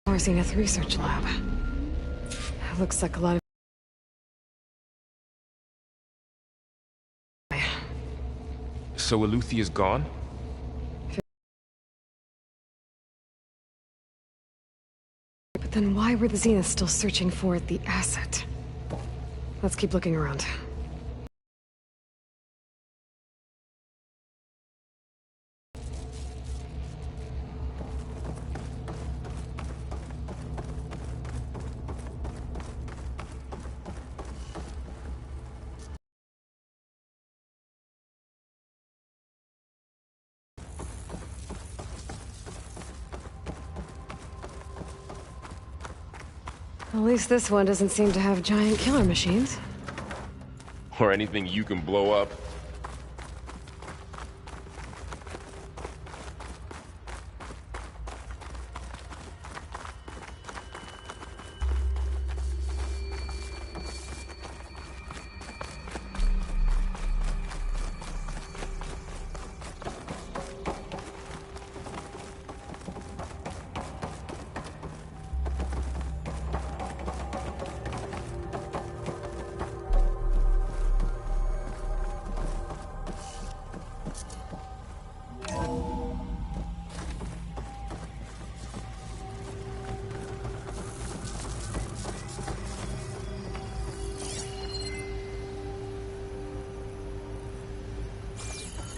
Our Zenith Research Lab. Looks like a lot of... So Eleuthea's gone? But then why were the Zeniths still searching for the asset? Let's keep looking around. At least this one doesn't seem to have giant killer machines. Or anything you can blow up?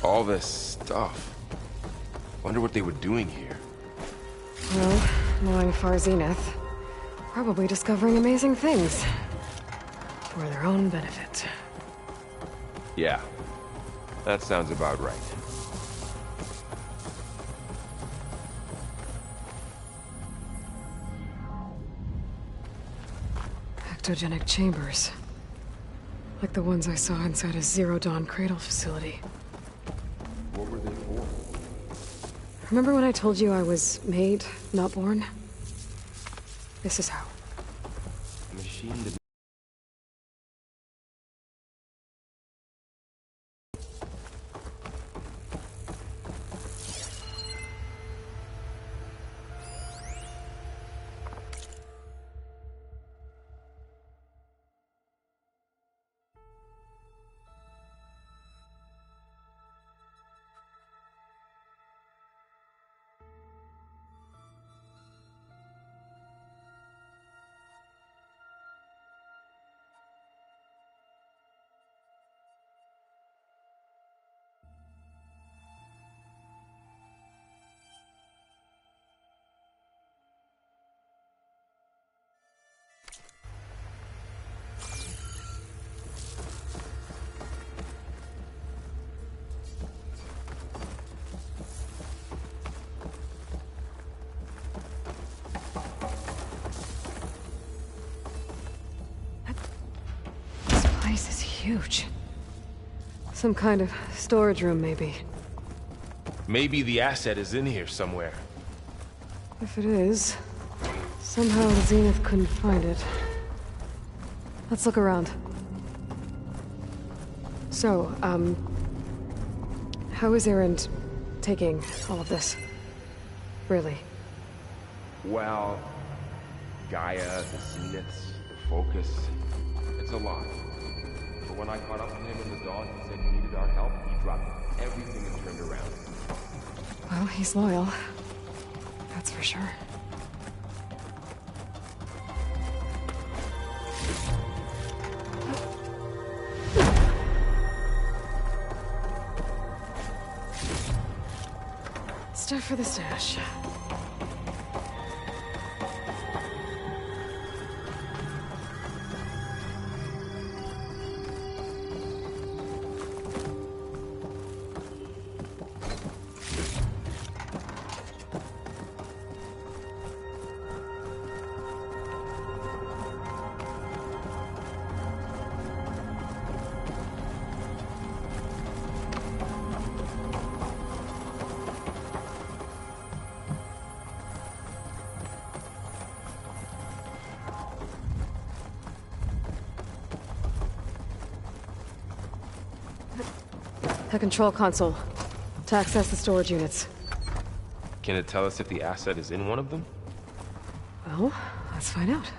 All this stuff. Wonder what they were doing here. Well, knowing Far Zenith, probably discovering amazing things. For their own benefit. Yeah, that sounds about right. Ectogenic chambers. Like the ones I saw inside a Zero Dawn cradle facility. What were they for? Remember when I told you I was made, not born? This is how. The machine did. This is huge. Some kind of storage room, maybe. Maybe the asset is in here somewhere. If it is, somehow the Zenith couldn't find it. Let's look around. So, how is Erend taking all of this? Really? Well, Gaia, the Zeniths, the Focus. It's a lot. But when I caught up with him in the dawn, he said he needed our help. He dropped everything and turned around. Well, he's loyal. That's for sure. Stuff for the stash. The control console. To access the storage units. Can it tell us if the asset is in one of them? Well, let's find out.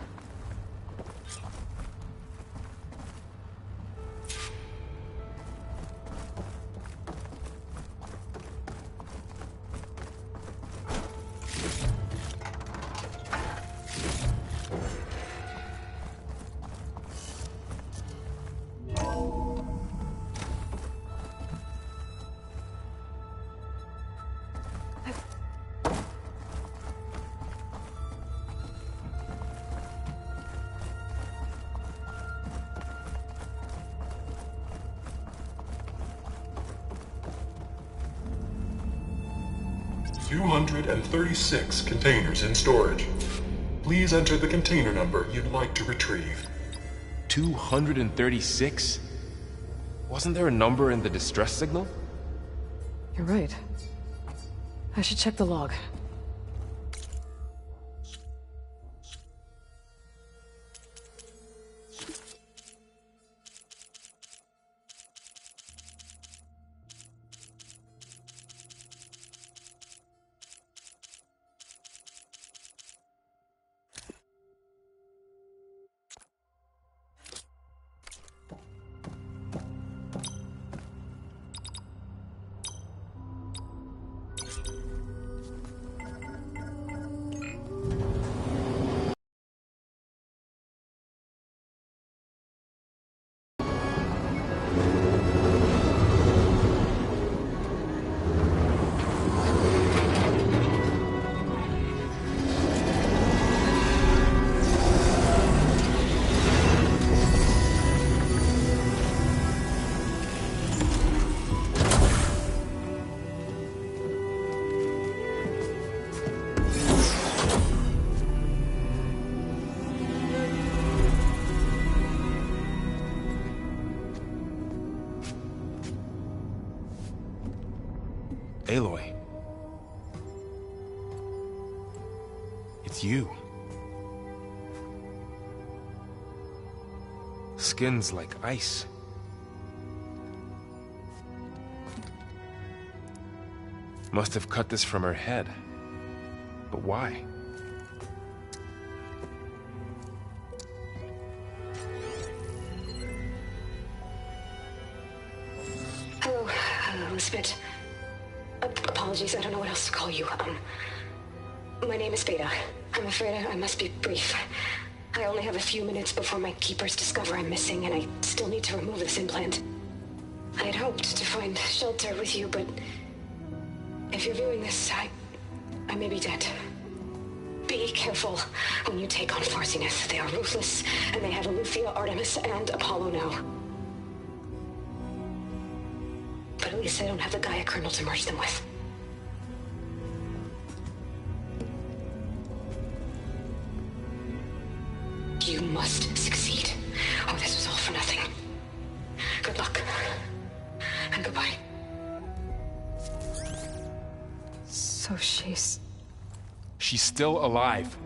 $236 containers in storage. Please enter the container number you'd like to retrieve. 236? Wasn't there a number in the distress signal? You're right. I should check the log. Aloy. It's you. Skin's like ice. Must have cut this from her head. But why? Hello, Elizabeth. Apologies, I don't know what else to call you. My name is Beta. I'm afraid I must be brief. I only have a few minutes before my keepers discover I'm missing, and I still need to remove this implant. I had hoped to find shelter with you, but if you're viewing this, I may be dead. Be careful when you take on Far Zenith. They are ruthless, and they have Aletheia, Artemis, and Apollo now. But at least I don't have the Gaia kernel to merge them with. You must succeed, or this was all for nothing. Good luck. And goodbye. So she's... She's still alive.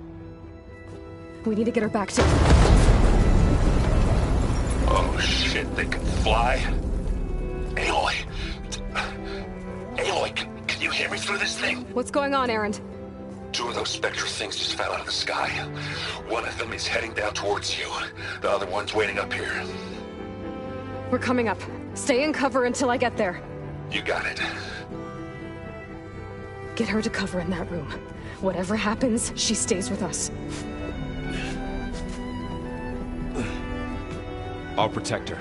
We need to get her back to... Oh shit, they can fly? Aloy! Aloy, can you hear me through this thing? What's going on, Erend? Two of those Spectre things just fell out of the sky. One of them is heading down towards you. The other one's waiting up here. We're coming up. Stay in cover until I get there. You got it. Get her to cover in that room. Whatever happens, she stays with us. I'll protect her.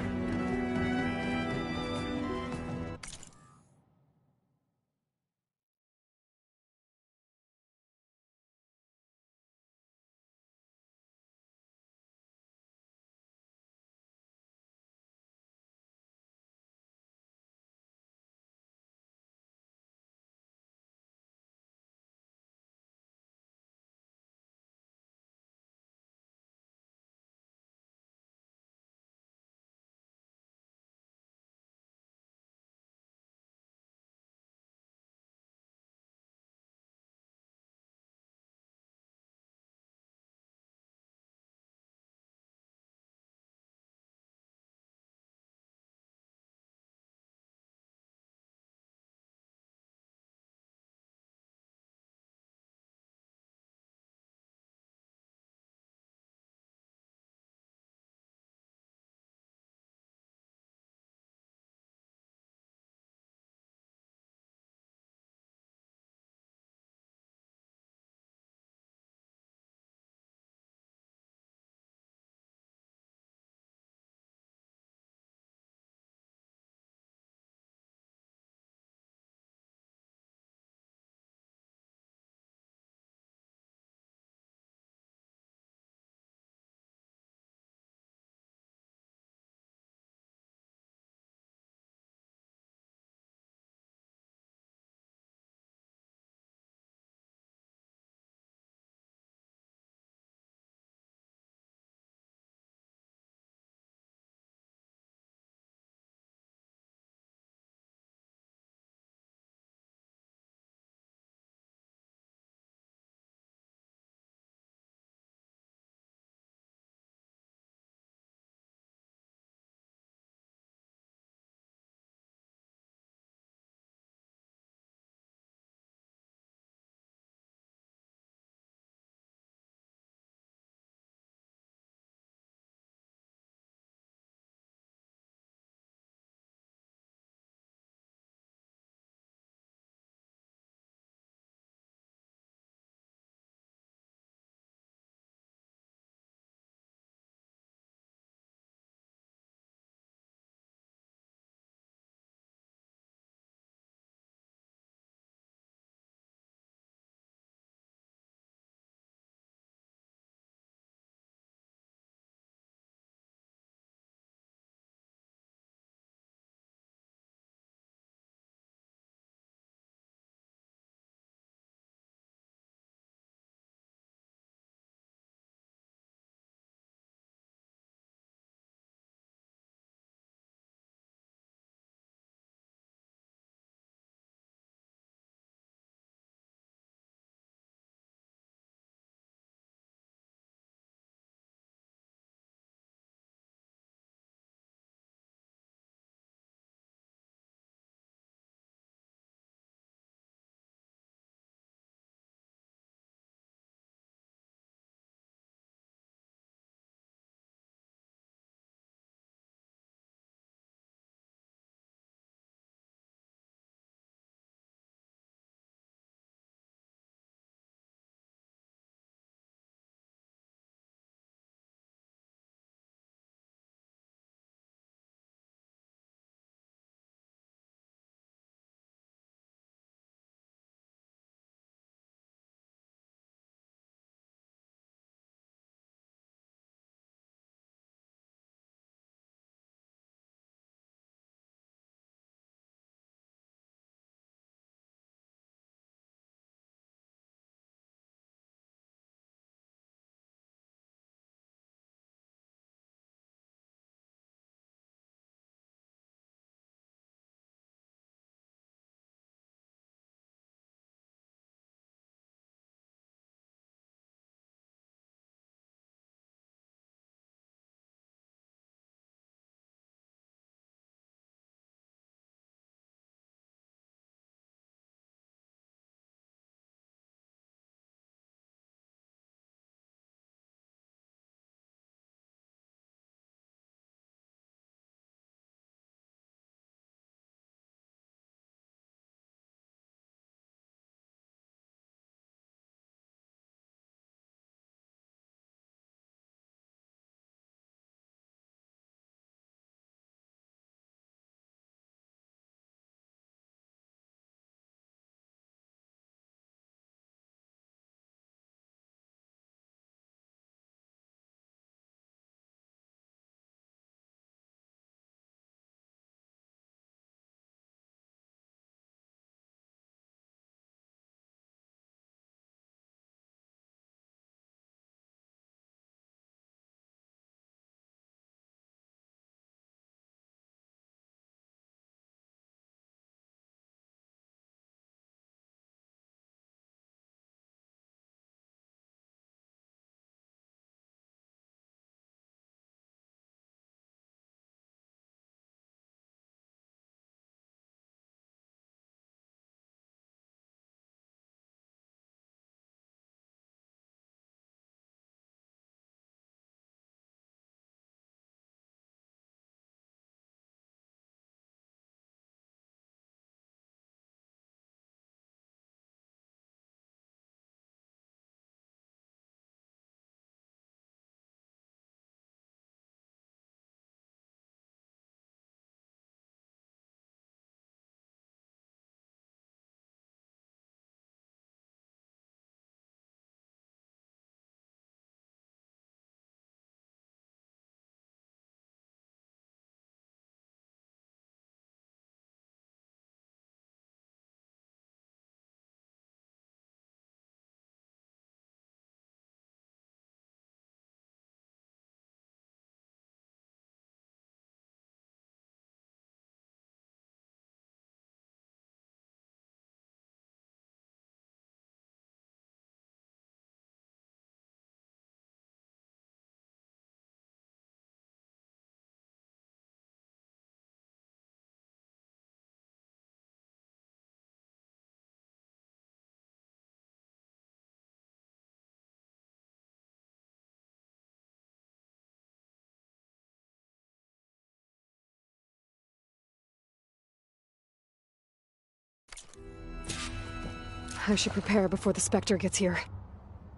I should prepare before the Spectre gets here.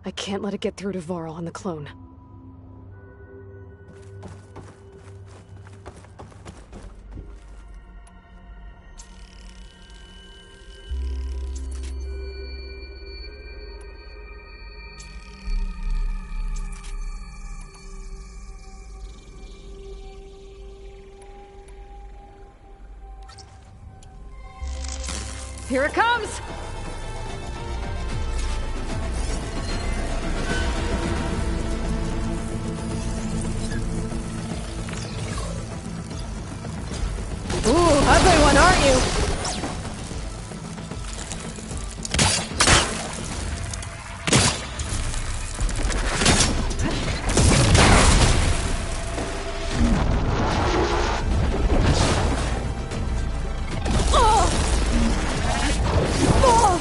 I can't let it get through to Varl and the clone. Here it comes! Ooh, ugly one, aren't you?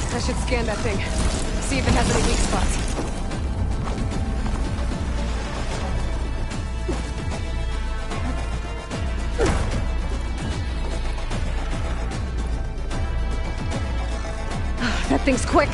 I should scan that thing. See if it has any weak spots. That thing's quick.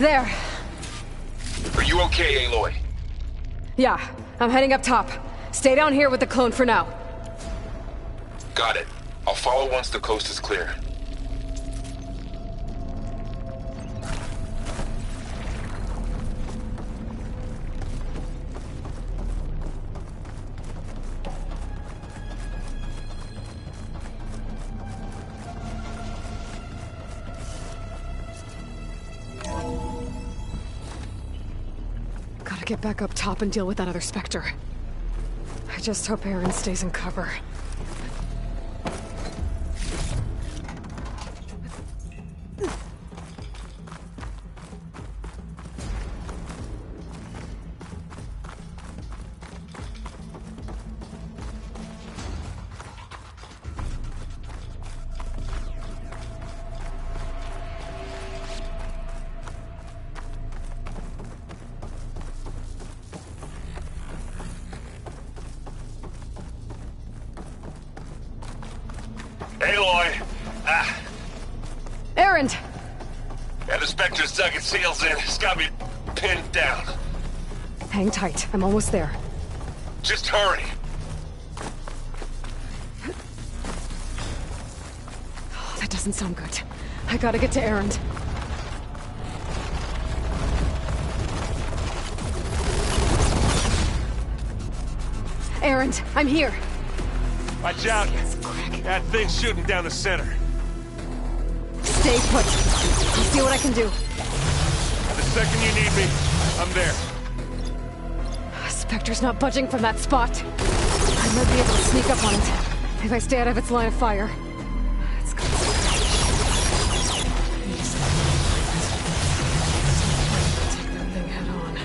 There. Are you okay, Aloy? Yeah, I'm heading up top. Stay down here with the clone for now. Got it. I'll follow once the coast is clear. Gotta get back up top and deal with that other Spectre. I just hope Aaron stays in cover. Aloy! Aaron! Yeah, the Spectre's dug its heels in. It's got me pinned down. Hang tight, I'm almost there. Just hurry. Oh, that doesn't sound good. I gotta get to Aaron. Aaron, I'm here. Watch out! That thing's shooting down the center. Stay put. I'll see what I can do. The second you need me, I'm there. Spectre's not budging from that spot. I might be able to sneak up on it if I stay out of its line of fire. It's gonna take that thing head on.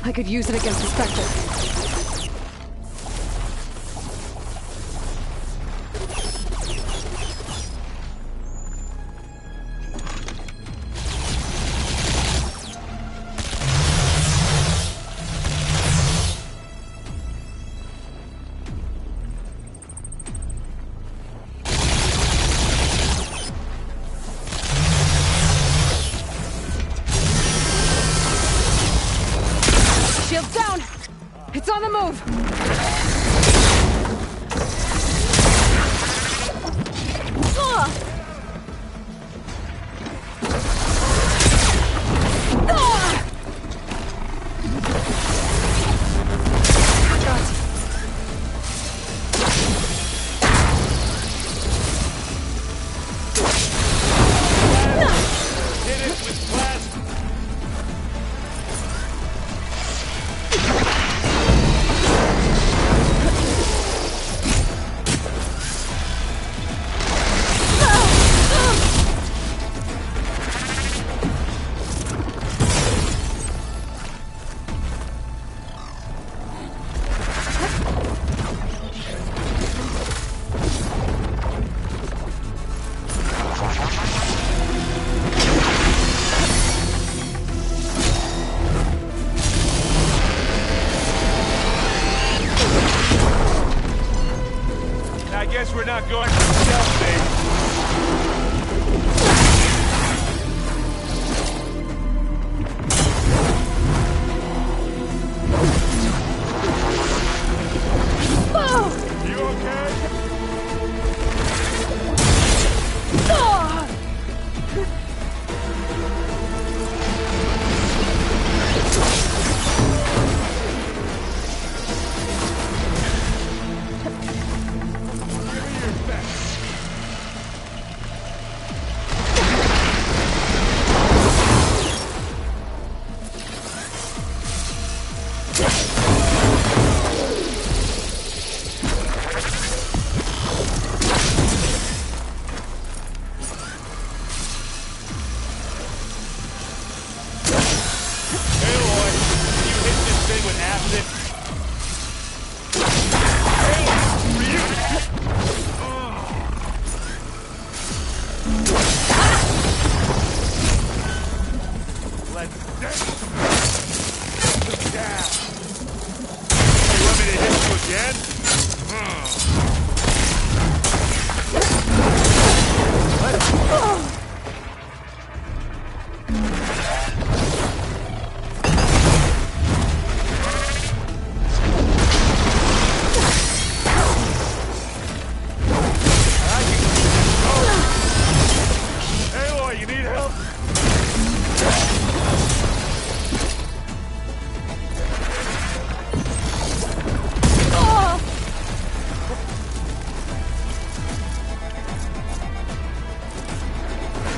I could use it against the Spectre. Shields down! It's on the move! Ugh! Ugh! Hit it with plasma. I guess we're not going for stealth, baby. You okay? Aloy, you hit this thing with acid? Down. You want me to hit you again? Aloy, you need help?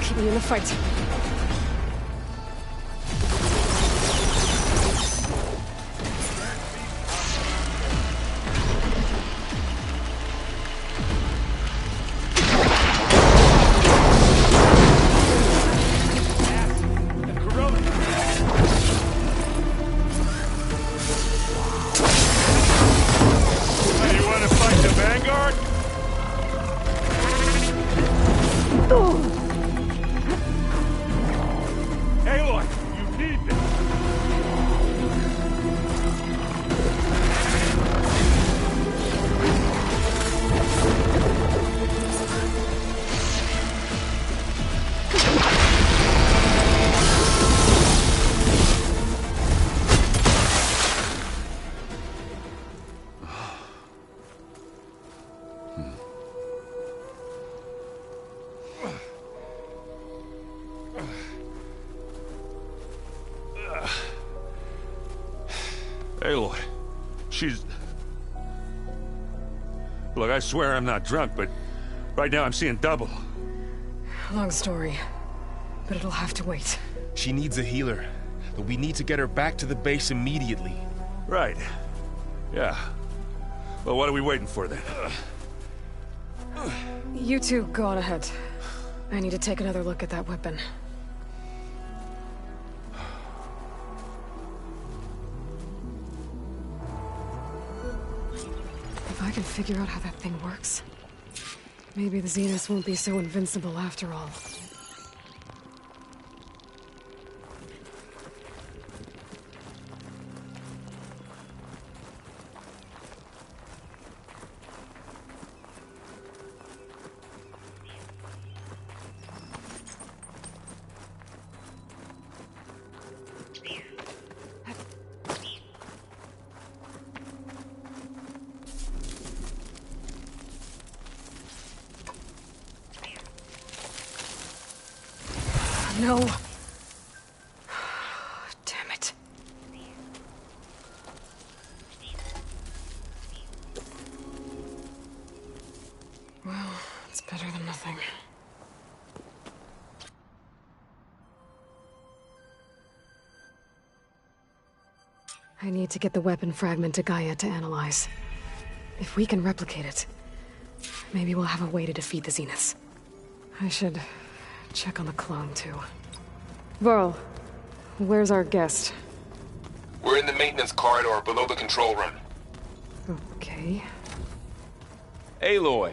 Keep me in the fight. You want to fight the Vanguard? Aloy, you need this. Aloy, she's... Look, I swear I'm not drunk, but right now I'm seeing double. Long story, but it'll have to wait. She needs a healer, but we need to get her back to the base immediately. Right. Yeah. Well, what are we waiting for then? You two go on ahead. I need to take another look at that weapon. If I can figure out how that thing works, maybe the Zeniths won't be so invincible after all. No. Damn it. Well, it's better than nothing. I need to get the weapon fragment to Gaia to analyze. If we can replicate it, maybe we'll have a way to defeat the Zeniths. I should check on the clone, too. Varl, where's our guest? We're in the maintenance corridor below the control room. Okay. Aloy,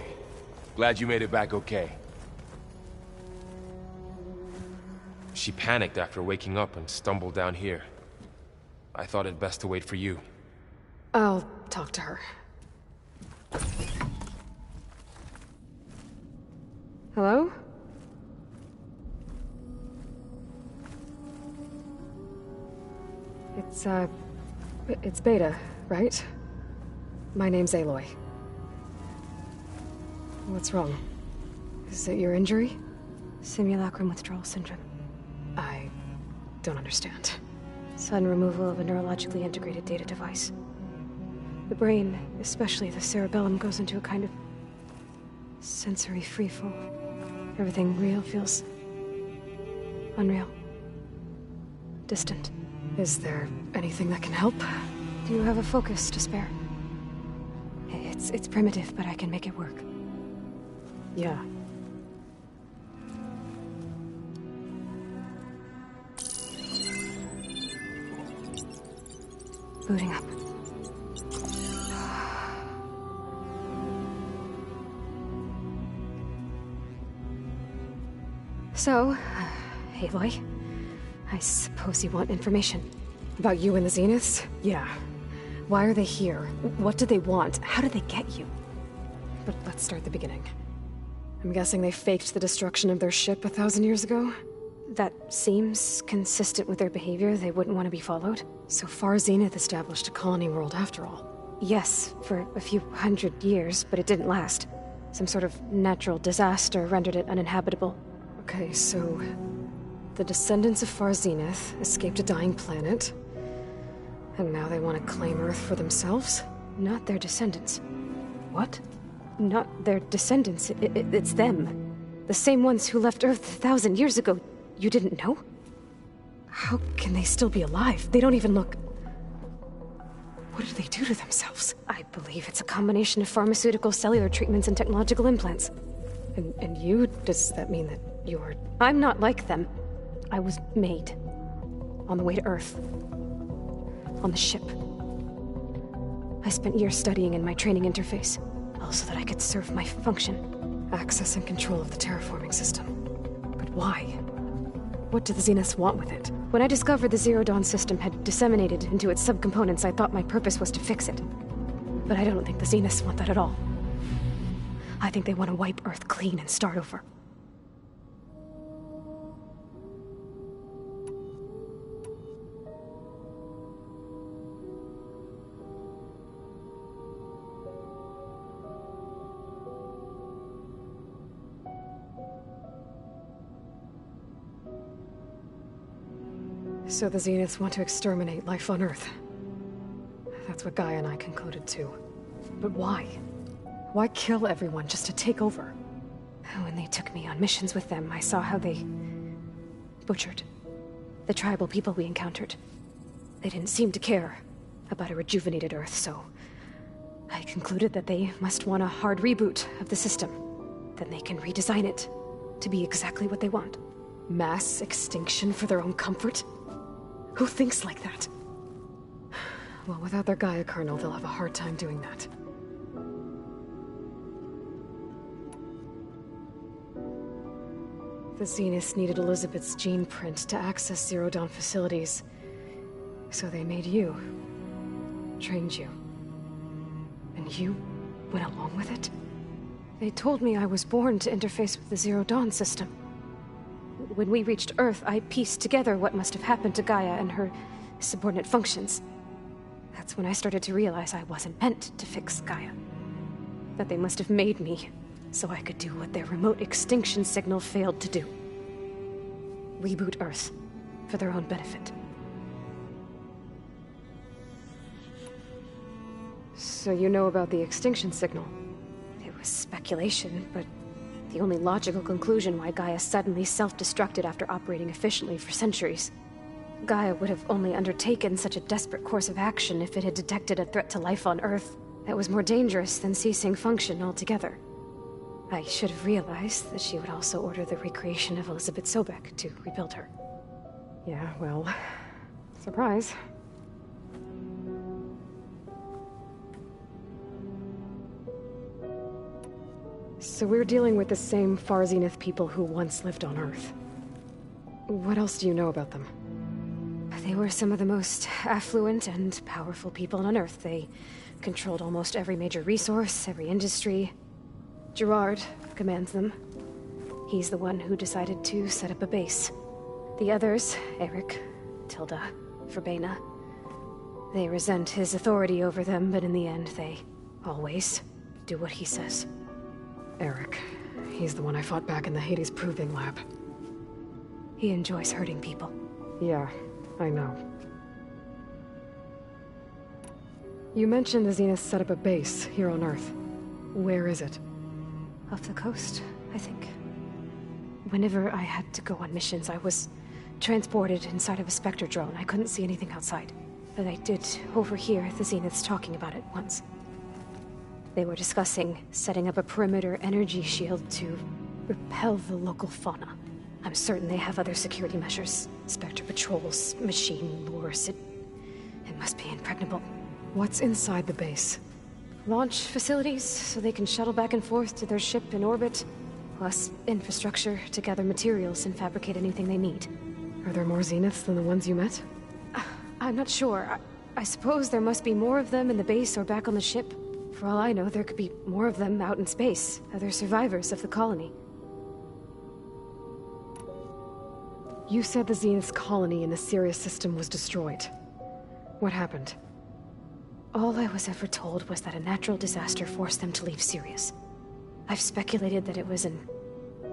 glad you made it back okay. She panicked after waking up and stumbled down here. I thought it best to wait for you. I'll talk to her. Hello? It's Beta, right? My name's Aloy. What's wrong? Is it your injury? Simulacrum withdrawal syndrome. I don't understand. Sudden removal of a neurologically integrated data device. The brain, especially the cerebellum, goes into a kind of sensory freefall. Everything real feels unreal. Distant. Is there anything that can help? Do you have a focus to spare? It's primitive, but I can make it work. Yeah. Booting up. So, Aloy, I suppose you want information. About you and the Zeniths? Yeah. Why are they here? What do they want? How did they get you? But let's start the beginning. I'm guessing they faked the destruction of their ship 1,000 years ago? That seems consistent with their behavior. They wouldn't want to be followed. So far, Zenith established a colony world after all. Yes, for a few hundred years, but it didn't last. Some sort of natural disaster rendered it uninhabitable. Okay, so... the descendants of Far Zenith escaped a dying planet, and now they want to claim Earth for themselves? Not their descendants. What? Not their descendants. It's them. The same ones who left Earth 1,000 years ago. You didn't know? How can they still be alive? They don't even look... What did they do to themselves? I believe it's a combination of pharmaceutical, cellular treatments, and technological implants. And you? Does that mean that you're... I'm not like them. I was made. On the way to Earth. On the ship. I spent years studying in my training interface, all so that I could serve my function. Access and control of the terraforming system. But why? What do the Zeniths want with it? When I discovered the Zero Dawn system had disseminated into its subcomponents, I thought my purpose was to fix it. But I don't think the Zeniths want that at all. I think they want to wipe Earth clean and start over. So the Zeniths want to exterminate life on Earth. That's what Gaia and I concluded too. But why? Why kill everyone just to take over? When they took me on missions with them, I saw how they... butchered the tribal people we encountered. They didn't seem to care about a rejuvenated Earth, so... I concluded that they must want a hard reboot of the system. Then they can redesign it to be exactly what they want. Mass extinction for their own comfort? Who thinks like that? Well, without their Gaia kernel, they'll have a hard time doing that. The Zeniths needed Elizabeth's gene print to access Zero Dawn facilities. So they made you. Trained you. And you went along with it? They told me I was born to interface with the Zero Dawn system. When we reached Earth, I pieced together what must have happened to Gaia and her subordinate functions. That's when I started to realize I wasn't meant to fix Gaia. That they must have made me so I could do what their remote extinction signal failed to do. Reboot Earth for their own benefit. So you know about the extinction signal? It was speculation, but the only logical conclusion why Gaia suddenly self-destructed after operating efficiently for centuries. Gaia would have only undertaken such a desperate course of action if it had detected a threat to life on Earth that was more dangerous than ceasing function altogether. I should have realized that she would also order the recreation of Elizabeth Sobek to rebuild her. Yeah, well... surprise. So we're dealing with the same Far Zenith people who once lived on Earth. What else do you know about them? They were some of the most affluent and powerful people on Earth. They controlled almost every major resource, every industry. Gerard commands them. He's the one who decided to set up a base. The others, Eric, Tilda, Verbena, they resent his authority over them, but in the end, they always do what he says. Eric. He's the one I fought back in the Hades Proving Lab. He enjoys hurting people. Yeah, I know. You mentioned the Zeniths set up a base here on Earth. Where is it? Off the coast, I think. Whenever I had to go on missions, I was transported inside of a Spectre drone. I couldn't see anything outside. But I did overhear the Zeniths talking about it once. They were discussing setting up a perimeter energy shield to repel the local fauna. I'm certain they have other security measures. Spectre patrols, machine lures. It must be impregnable. What's inside the base? Launch facilities, so they can shuttle back and forth to their ship in orbit. Plus infrastructure to gather materials and fabricate anything they need. Are there more Zeniths than the ones you met? I'm not sure. I suppose there must be more of them in the base or back on the ship. For all I know, there could be more of them out in space, other survivors of the colony. You said the Zenith's colony in the Sirius system was destroyed. What happened? All I was ever told was that a natural disaster forced them to leave Sirius. I've speculated that it was an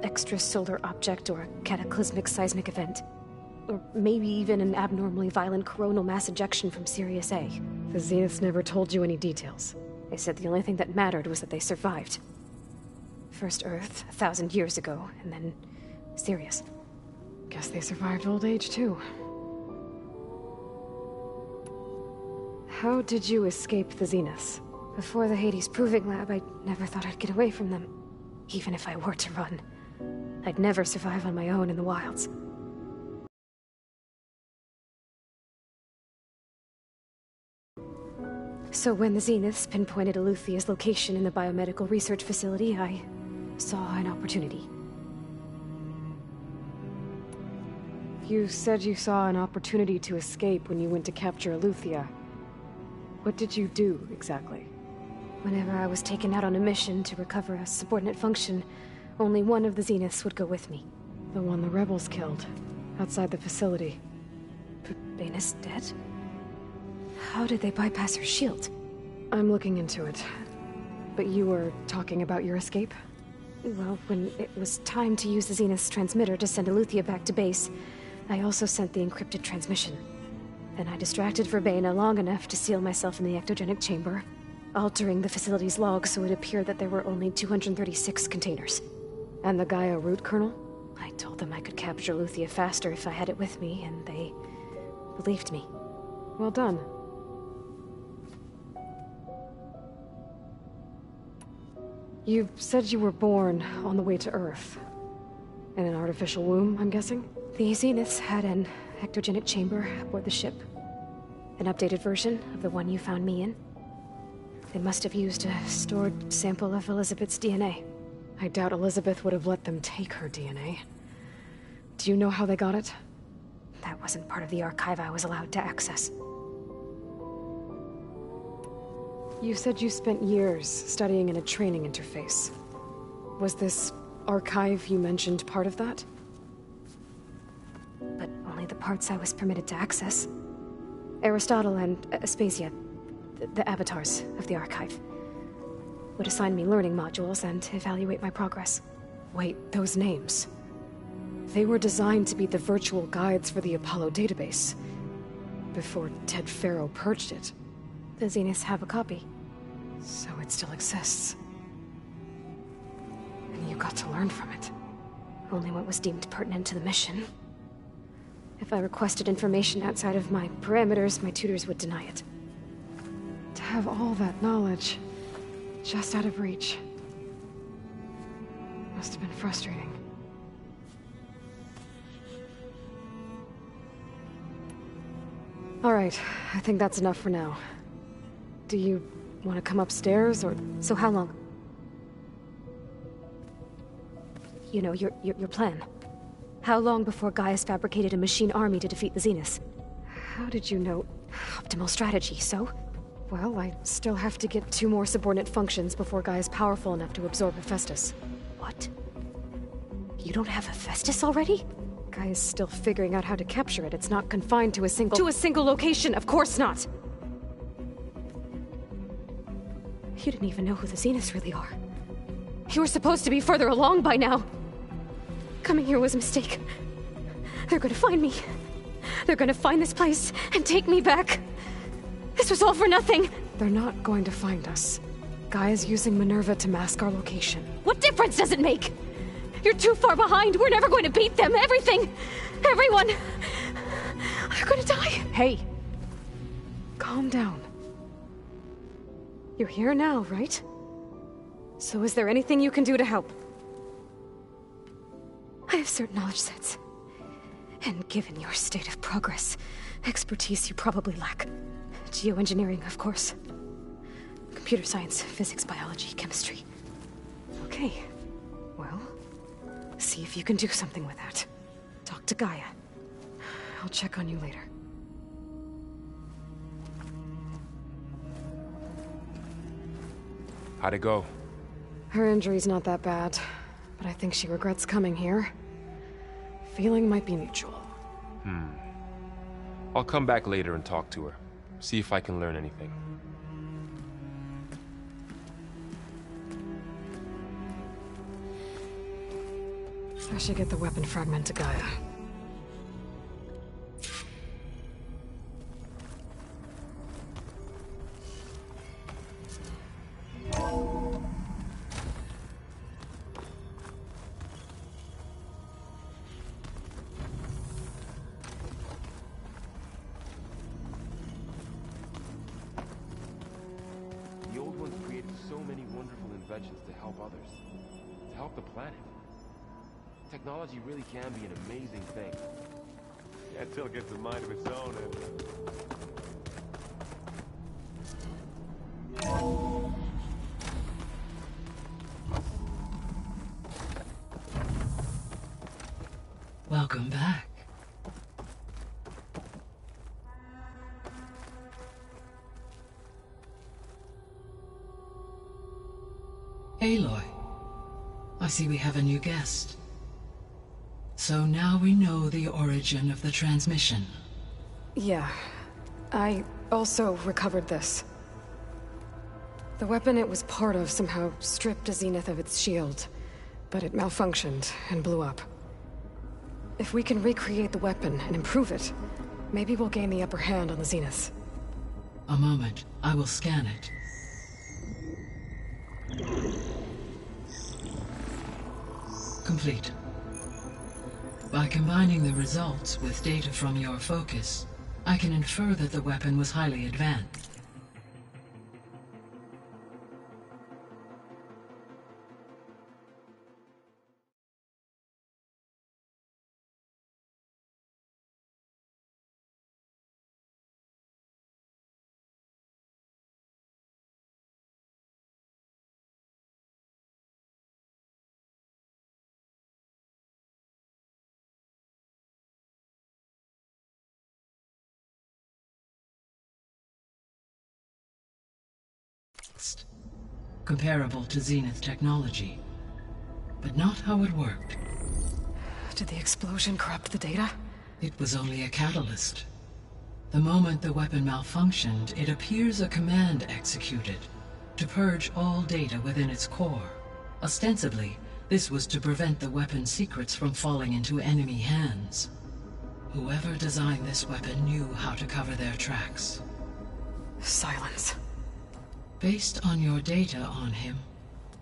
extrasolar object or a cataclysmic seismic event. Or maybe even an abnormally violent coronal mass ejection from Sirius A. The Zeniths never told you any details. They said the only thing that mattered was that they survived. First Earth, 1,000 years ago, and then Sirius. Guess they survived old age, too. How did you escape the Zeniths? Before the Hades Proving Lab, I never thought I'd get away from them. Even if I were to run. I'd never survive on my own in the wilds. So when the Zeniths pinpointed Aletheia's location in the biomedical research facility, I saw an opportunity. You said you saw an opportunity to escape when you went to capture Aletheia. What did you do, exactly? Whenever I was taken out on a mission to recover a subordinate function, only one of the Zeniths would go with me. The one the rebels killed, outside the facility. Baina's dead? How did they bypass her shield? I'm looking into it. But you were talking about your escape? Well, when it was time to use the Zenith's transmitter to send Aletheia back to base, I also sent the encrypted transmission. Then I distracted Verbena long enough to seal myself in the ectogenic chamber, altering the facility's log so it appeared that there were only 236 containers. And the Gaia root kernel? I told them I could capture Aletheia faster if I had it with me, and they believed me. Well done. You said you were born on the way to Earth. In an artificial womb, I'm guessing? The Zeniths had an ectogenic chamber aboard the ship. An updated version of the one you found me in. They must have used a stored sample of Elizabeth's DNA. I doubt Elizabeth would have let them take her DNA. Do you know how they got it? That wasn't part of the archive I was allowed to access. You said you spent years studying in a training interface. Was this archive you mentioned part of that? But only the parts I was permitted to access. Aristotle and Aspasia, the avatars of the archive, would assign me learning modules and evaluate my progress. Wait, those names. They were designed to be the virtual guides for the Apollo database. Before Ted Faro purged it. The Zeniths have a copy. So it still exists. And you got to learn from it. Only what was deemed pertinent to the mission. If I requested information outside of my parameters, my tutors would deny it. To have all that knowledge, just out of reach. Must have been frustrating. All right, I think that's enough for now. Do you want to come upstairs, or... So how long? You know, your plan. How long before Gaius fabricated a machine army to defeat the Zeniths? How did you know? Optimal strategy, so? Well, I still have to get 2 more subordinate functions before Gaia's powerful enough to absorb Hephaestus. What? You don't have Hephaestus already? Gaia's still figuring out how to capture it. It's not confined to a single... To a single location! Of course not! You didn't even know who the Zeniths really are. You were supposed to be further along by now! Coming here was a mistake. They're gonna find me. They're gonna find this place and take me back. This was all for nothing! They're not going to find us. Gaia's using Minerva to mask our location. What difference does it make? You're too far behind. We're never going to beat them. Everything, everyone, are gonna die. Hey, calm down. You're here now, right? So is there anything you can do to help? I have certain knowledge sets. And given your state of progress, expertise you probably lack. Geoengineering, of course. Computer science, physics, biology, chemistry. Okay. Well, see if you can do something with that. Talk to Gaia. I'll check on you later. How'd it go? Her injury's not that bad, but I think she regrets coming here. Feeling might be mutual. I'll come back later and talk to her. See if I can learn anything. I should get the weapon fragment to Gaia. The old ones created so many wonderful inventions to help others. To help the planet. Technology really can be an amazing thing. Yeah, until it gets a mind of its own and... Welcome back. Aloy, I see we have a new guest. So now we know the origin of the transmission. Yeah. I also recovered this. The weapon it was part of somehow stripped Zenith of its shield, but it malfunctioned and blew up. If we can recreate the weapon and improve it, maybe we'll gain the upper hand on the Zeniths. A moment, I will scan it. Complete. By combining the results with data from your focus, I can infer that the weapon was highly advanced. Comparable to Zenith technology, but not how it worked. Did the explosion corrupt the data? It was only a catalyst. The moment the weapon malfunctioned, it appears a command executed to purge all data within its core. Ostensibly, this was to prevent the weapon's secrets from falling into enemy hands. Whoever designed this weapon knew how to cover their tracks. Silence. Based on your data on him,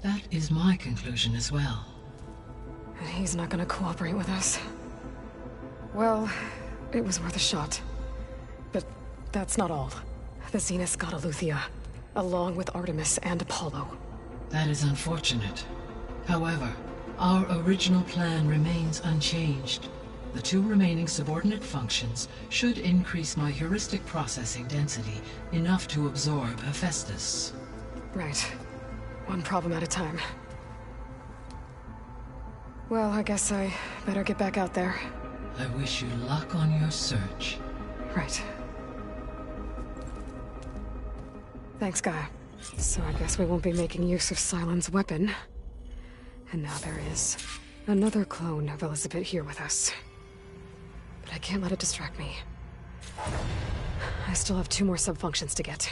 that is my conclusion as well. And he's not gonna cooperate with us. Well, it was worth a shot. But that's not all. The Zeniths got Eleuthia, along with Artemis and Apollo. That is unfortunate. However, our original plan remains unchanged. The 2 remaining subordinate functions should increase my heuristic processing density enough to absorb Hephaestus. Right. One problem at a time. Well, I guess I better get back out there. I wish you luck on your search. Right. Thanks, Gaia. So I guess we won't be making use of Cylon's weapon. And now there is another clone of Elizabeth here with us. But I can't let it distract me. I still have 2 more sub-functions to get.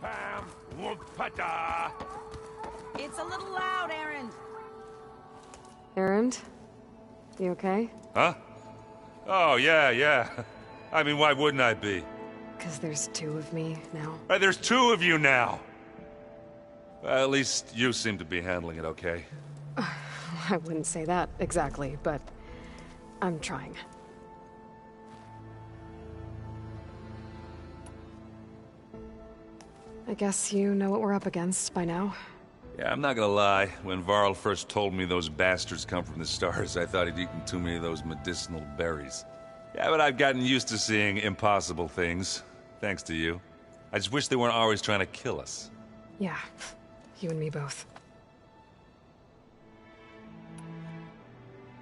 Pam! Whoop-pata! It's a little loud, Erend. Erend? You okay? Huh? Oh, yeah. I mean, why wouldn't I be? Because there's two of me now. There's two of you now! Well, at least you seem to be handling it okay. I wouldn't say that exactly, but I'm trying. I guess you know what we're up against by now. Yeah, I'm not gonna lie. When Varl first told me those bastards come from the stars, I thought he'd eaten too many of those medicinal berries. Yeah, but I've gotten used to seeing impossible things, thanks to you. I just wish they weren't always trying to kill us. Yeah, you and me both.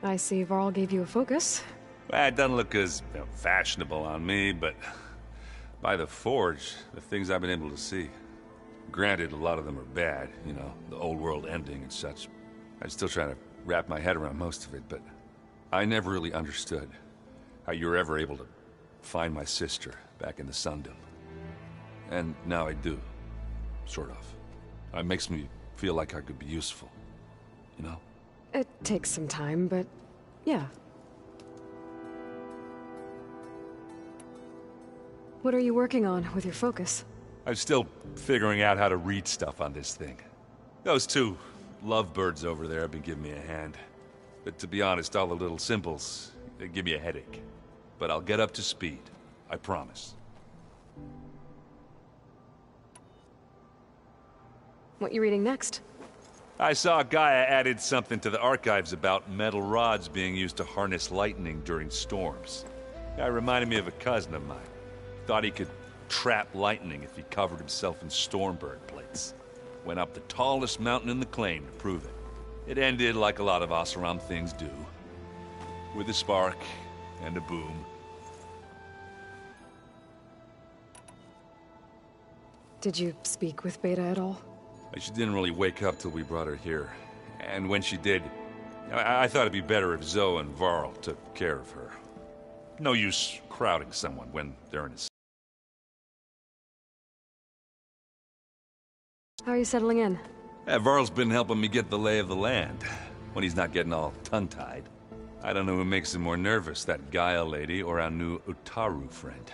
I see Varl gave you a focus. Well, it doesn't look as fashionable on me, but by the Forge, the things I've been able to see. Granted, a lot of them are bad, you know, the old world ending and such. I'm still trying to wrap my head around most of it, but I never really understood how you were ever able to find my sister back in the Sundom. And now I do, sort of. It makes me feel like I could be useful, you know? It takes some time, but yeah. What are you working on with your focus? I'm still figuring out how to read stuff on this thing. Those two lovebirds over there have been giving me a hand. But to be honest, all the little symbols, they give me a headache. But I'll get up to speed, I promise. What you reading next? I saw Gaia added something to the archives about metal rods being used to harness lightning during storms. Guy reminded me of a cousin of mine. Thought he could trap lightning if he covered himself in Stormbird plates. Went up the tallest mountain in the claim to prove it. It ended like a lot of Oseram things do. With a spark and a boom. Did you speak with Beta at all? She didn't really wake up till we brought her here. And when she did, I thought it'd be better if Zoe and Varl took care of her. No use crowding someone when they're in a... How are you settling in? Varl's been helping me get the lay of the land, when he's not getting all tongue-tied. I don't know who makes him more nervous, that Gaia lady or our new Utaru friend.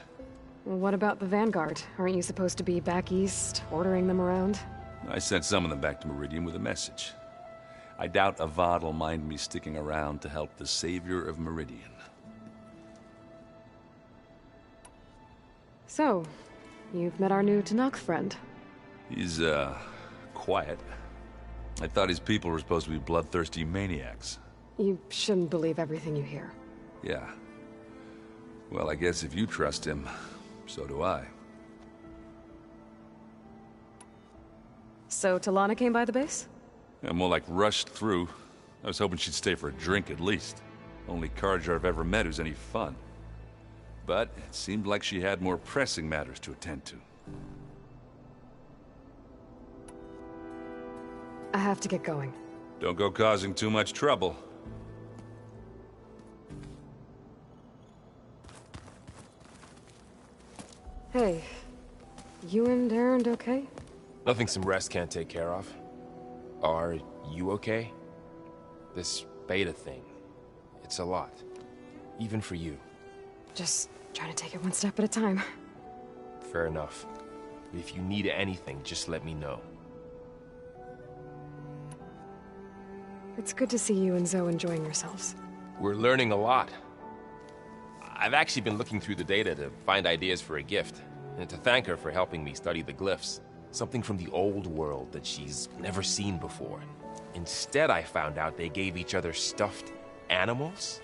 Well, what about the Vanguard? Aren't you supposed to be back east, ordering them around? I sent some of them back to Meridian with a message. I doubt Avad will mind me sticking around to help the savior of Meridian. So, you've met our new Tenakth friend. He's, quiet. I thought his people were supposed to be bloodthirsty maniacs. You shouldn't believe everything you hear. Yeah. Well, I guess if you trust him, so do I. So Talana came by the base? Yeah, more like rushed through. I was hoping she'd stay for a drink at least. Only Carja I've ever met who's any fun. But it seemed like she had more pressing matters to attend to. I have to get going. Don't go causing too much trouble. Hey, you and Erend okay? Nothing some rest can't take care of. Are you okay? This Beta thing, it's a lot. Even for you. Just trying to take it one step at a time. Fair enough. If you need anything, just let me know. It's good to see you and Zoe enjoying yourselves. We're learning a lot. I've actually been looking through the data to find ideas for a gift, and to thank her for helping me study the glyphs. Something from the old world that she's never seen before. Instead, I found out they gave each other stuffed animals.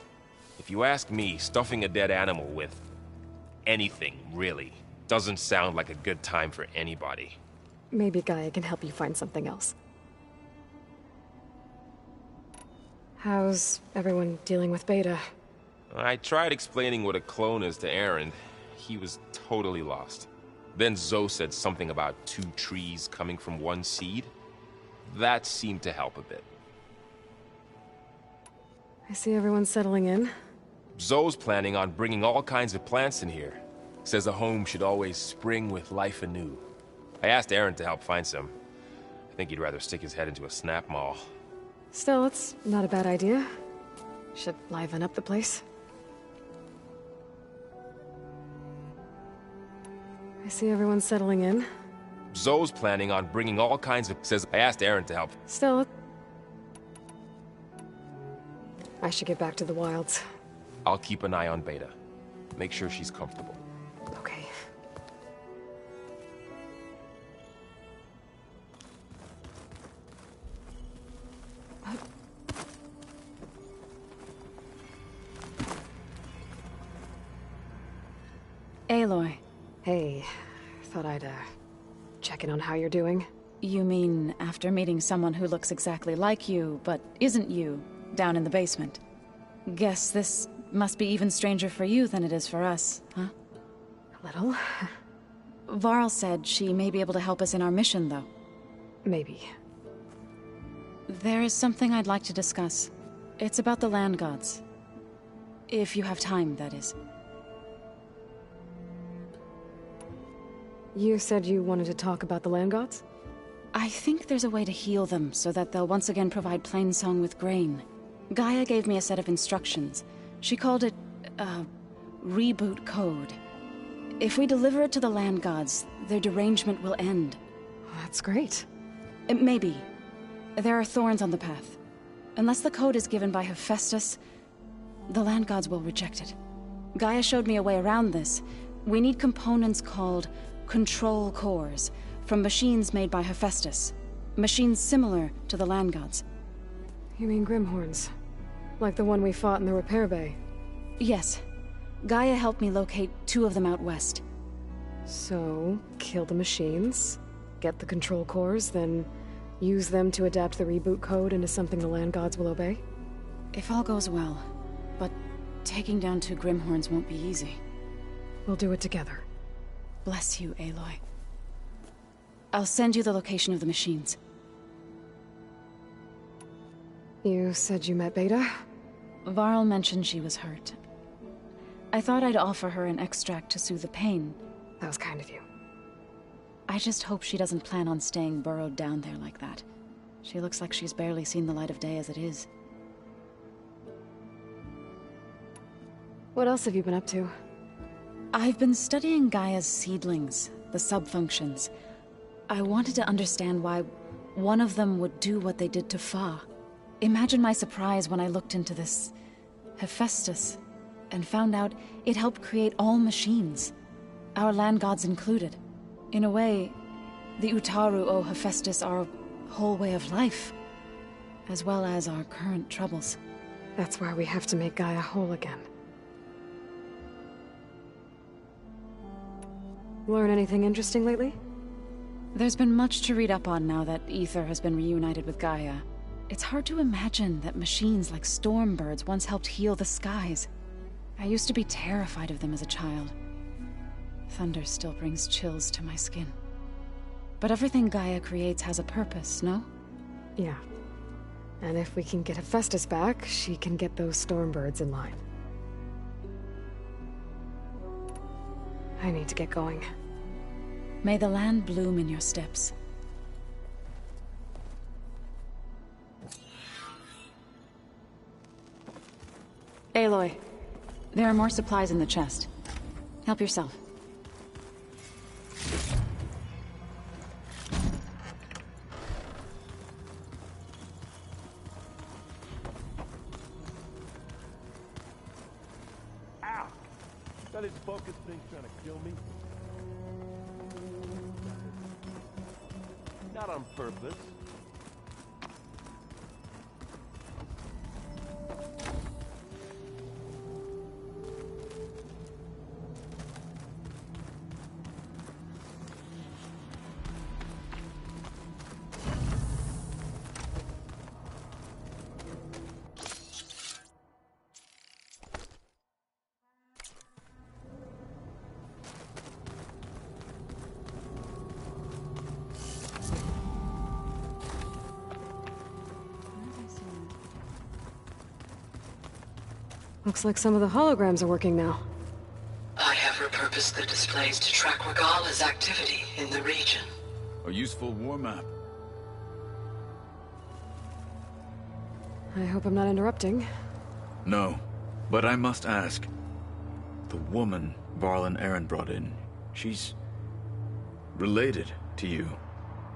If you ask me, stuffing a dead animal with anything, really, doesn't sound like a good time for anybody. Maybe Gaia can help you find something else. How's everyone dealing with Beta? I tried explaining what a clone is to Erend. He was totally lost. Then Zoe said something about 2 trees coming from 1 seed. That seemed to help a bit. I see everyone's settling in. Zoe's planning on bringing all kinds of plants in here. Says a home should always spring with life anew. I asked Erend to help find some. I think he'd rather stick his head into a snap mall. Still, it's not a bad idea. Should liven up the place. I see everyone settling in. Zoe's planning on bringing all kinds of... Says I asked Aaron to help. Still, I should get back to the wilds. I'll keep an eye on Beta. Make sure she's comfortable. Okay. Aloy. Hey, thought I'd, check in on how you're doing. You mean after meeting someone who looks exactly like you, but isn't you, down in the basement? Guess this must be even stranger for you than it is for us, huh? A little. Varl said she may be able to help us in our mission, though. Maybe. There is something I'd like to discuss. It's about the land gods. If you have time, that is. You said you wanted to talk about the land gods? I think there's a way to heal them so that they'll once again provide Plainsong with grain. Gaia gave me a set of instructions. She called it, reboot code. If we deliver it to the land gods, their derangement will end. That's great. Maybe. There are thorns on the path. Unless the code is given by Hephaestus, the land gods will reject it. Gaia showed me a way around this. We need components called control cores, from machines made by Hephaestus. Machines similar to the land gods. You mean Grimhorns? Like the one we fought in the repair bay? Yes. Gaia helped me locate 2 of them out west. So, kill the machines, get the control cores, then use them to adapt the reboot code into something the land gods will obey? If all goes well. But taking down 2 Grimhorns won't be easy. We'll do it together. Bless you, Aloy. I'll send you the location of the machines. You said you met Beta? Varl mentioned she was hurt. I thought I'd offer her an extract to soothe the pain. That was kind of you. I just hope she doesn't plan on staying burrowed down there like that. She looks like she's barely seen the light of day as it is. What else have you been up to? I've been studying Gaia's seedlings, the subfunctions. I wanted to understand why one of them would do what they did to Fa. Imagine my surprise when I looked into this Hephaestus and found out it helped create all machines, our land gods included. In a way, the Utaru owe Hephaestus our whole way of life, as well as our current troubles. That's why we have to make Gaia whole again. Learn anything interesting lately? There's been much to read up on now that Aether has been reunited with Gaia. It's hard to imagine that machines like Stormbirds once helped heal the skies. I used to be terrified of them as a child. Thunder still brings chills to my skin. But everything Gaia creates has a purpose, no? Yeah. And if we can get Hephaestus back, she can get those Stormbirds in line. I need to get going. May the land bloom in your steps. Aloy, there are more supplies in the chest. Help yourself. Ow! That is focus thing trying to kill me. Not on purpose. Looks like some of the holograms are working now. I have repurposed the displays to track Regala's activity in the region. A useful war map. I hope I'm not interrupting. No, but I must ask. The woman Varl and Aaron brought in, she's related to you.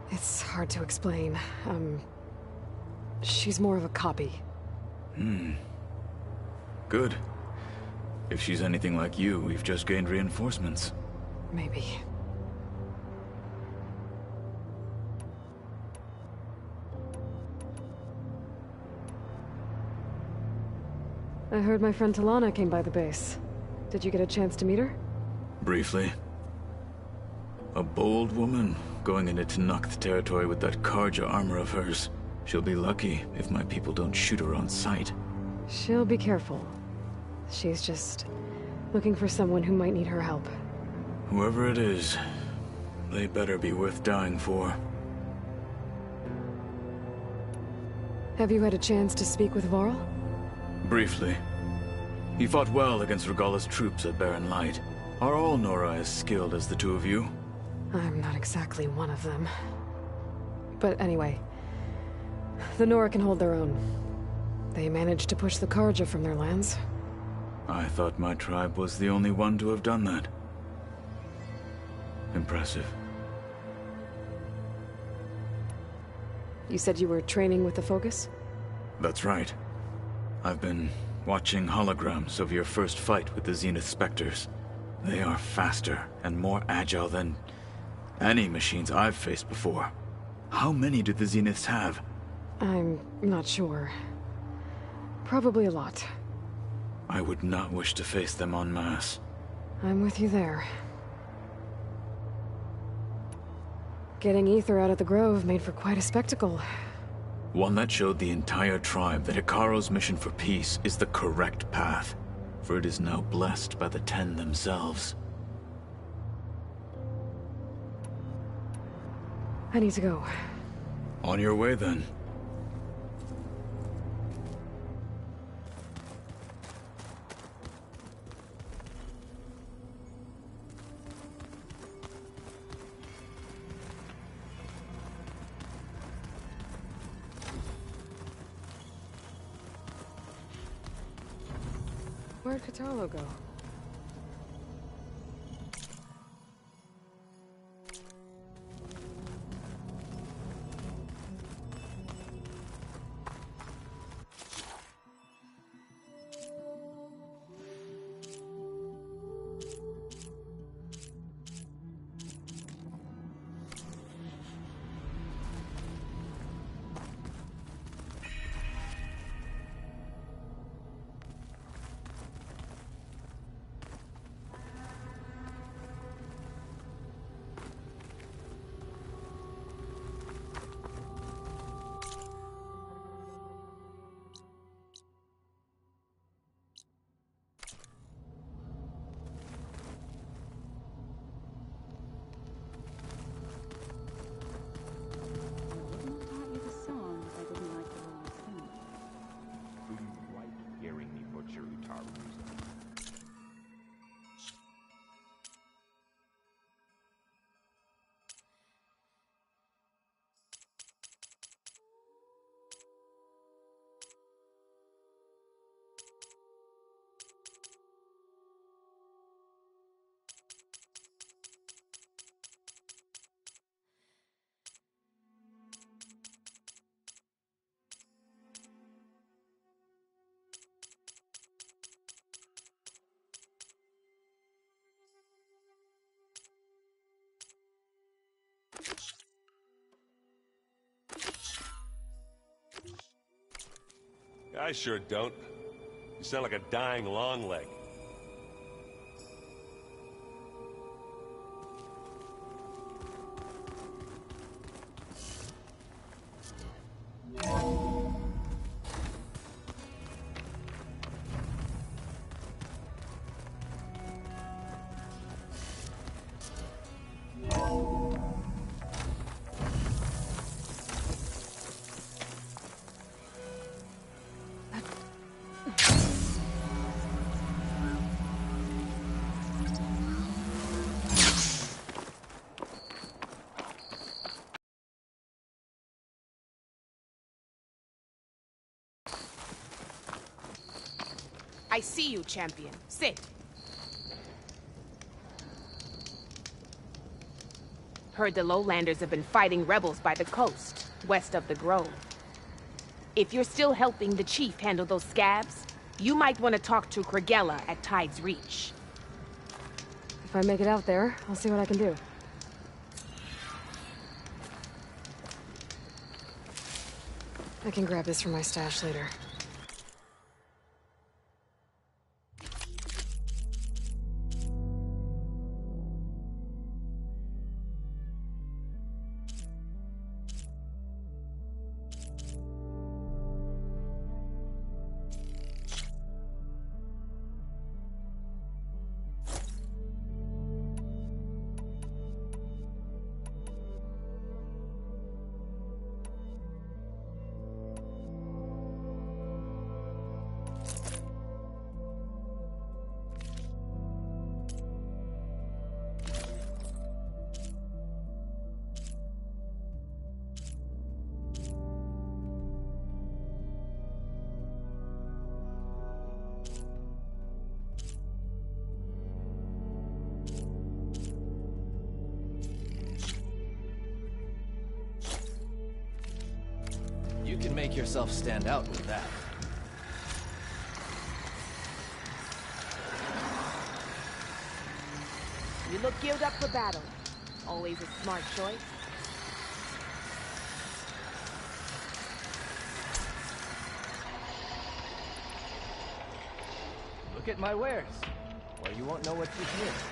It's hard to explain. She's more of a copy. Good. If she's anything like you, we've just gained reinforcements. Maybe. I heard my friend Talana came by the base. Did you get a chance to meet her? Briefly. A bold woman, going into Tenakth territory with that Karja armor of hers. She'll be lucky if my people don't shoot her on sight. She'll be careful. She's just looking for someone who might need her help. Whoever it is, they better be worth dying for. Have you had a chance to speak with Varl? Briefly. He fought well against Regalla's troops at Barren Light. Are all Nora as skilled as the two of you? I'm not exactly one of them. But anyway, the Nora can hold their own. They managed to push the Karja from their lands. I thought my tribe was the only one to have done that. Impressive. You said you were training with the Focus? That's right. I've been watching holograms of your first fight with the Zenith Spectres. They are faster and more agile than any machines I've faced before. How many do the Zeniths have? I'm not sure. Probably a lot. I would not wish to face them en masse. I'm with you there. Getting Ether out of the Grove made for quite a spectacle. One that showed the entire tribe that Hekarro's mission for peace is the correct path, for it is now blessed by the Ten themselves. I need to go. On your way, then. Where'd Kotallo go? I sure don't. You sound like a dying Longleg. I see you, champion. Sit. Heard the Lowlanders have been fighting rebels by the coast, west of the Grove. If you're still helping the chief handle those scabs, you might want to talk to Kragella at Tide's Reach. If I make it out there, I'll see what I can do. I can grab this from my stash later. You can make yourself stand out with that. You look geared up for battle. Always a smart choice. Look at my wares, or you won't know what you've missed.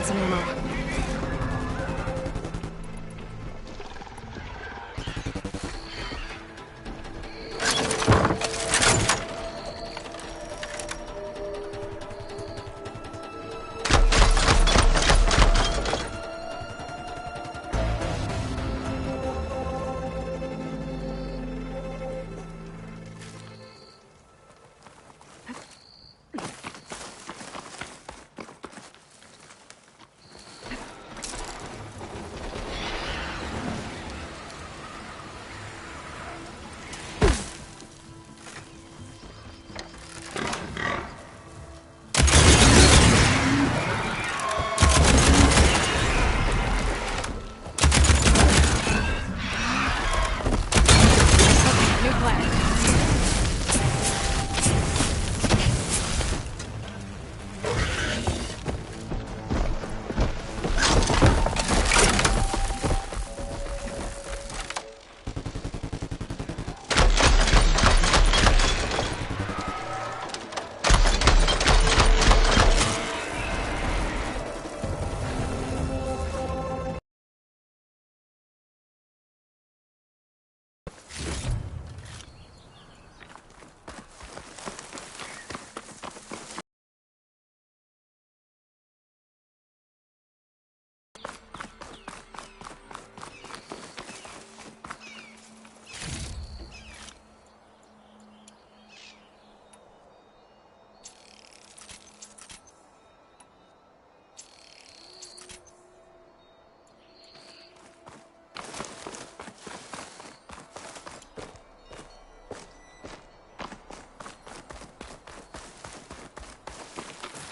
Some ammo.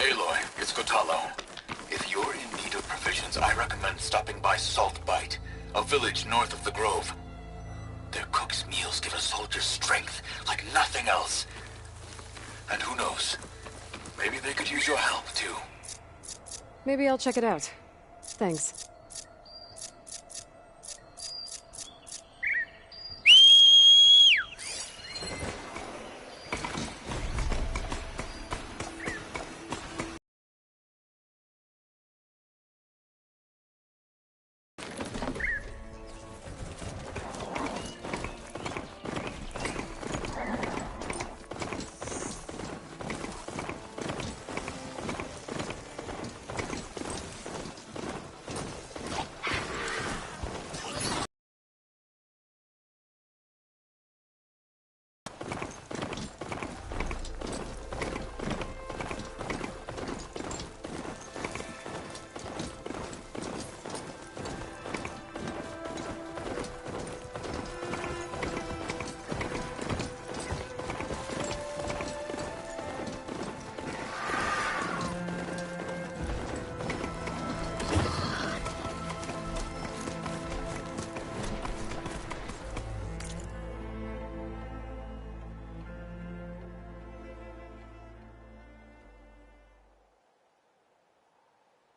Aloy, it's Kotallo. If you're in need of provisions, I recommend stopping by Saltbite, a village north of the Grove. Their cook's meals give a soldier strength like nothing else. And who knows, maybe they could use your help too. Maybe I'll check it out. Thanks.